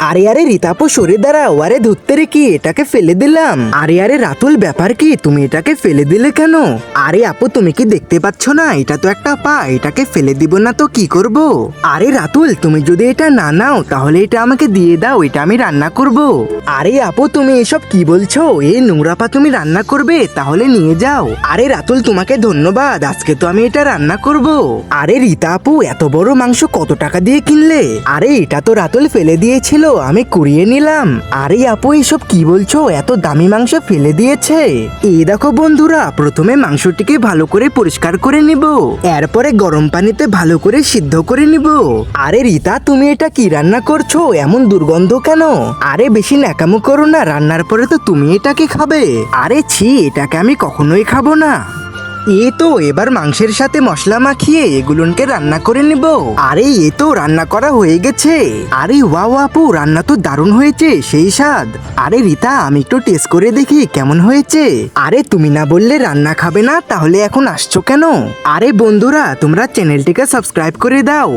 আরে আরে রিতাপু সরে দাঁড়াও, আরে ধরতে রে কি এটাকে ফেলে দিলাম। আরে আরে রাতুল ব্যাপার কি, তুমি এটাকে ফেলে দিলে কেন? আরে আপু তুমি কি দেখতে পাচ্ছ না, এটা তো একটা পা, এটাকে ফেলে দিব না তো কি করব? আরে রাতুল তুমি যদি এটা না নাও তাহলে এটা আমাকে দিয়ে দাও, এটা আমি রান্না করব। আরে আপু তুমি এসব কি বলছো, এই নোংরা পা তুমি রান্না করবে? তাহলে নিয়ে যাও। আরে রাতুল তোমাকে ধন্যবাদ, আজকে তো আমি এটা রান্না করব। আরে রিতা আপু এত বড় মাংস কত টাকা দিয়ে কিনলে? আরে এটা তো রাতুল ফেলে দিয়েছিল, আমি কুড়িয়ে নিলাম। আরে আপু এসব কি বলছো, এত দামি মাংস ফেলে দিয়েছে? এই দেখো বন্ধুরা, প্রথমে মাংসটিকে ভালো করে পরিষ্কার করে নিব, এরপরে গরম পানিতে ভালো করে সিদ্ধ করে নিব। আরে রিতা তুমি এটা কি রান্না করছো, এমন দুর্গন্ধ কেন? আরে বেশি ন্যাকামো করো না, রান্নার পরে তো তুমি এটাকে খাবে। আরে ছি, এটাকে আমি কখনোই খাবো না। এ তো এবার মাংসের সাথে মশলা মাখিয়ে এগুলোকে রান্না করে নিব। আরে এ তো রান্না করা হয়ে গেছে। আরে ওয়াও আপু, রান্না তো দারুণ হয়েছে, সেই স্বাদ। আরে রিতা আমি একটু টেস্ট করে দেখি কেমন হয়েছে। আরে তুমি না বললে রান্না খাবে না, তাহলে এখন আসছো কেন? আরে বন্ধুরা তোমরা চ্যানেলটিকে সাবস্ক্রাইব করে দাও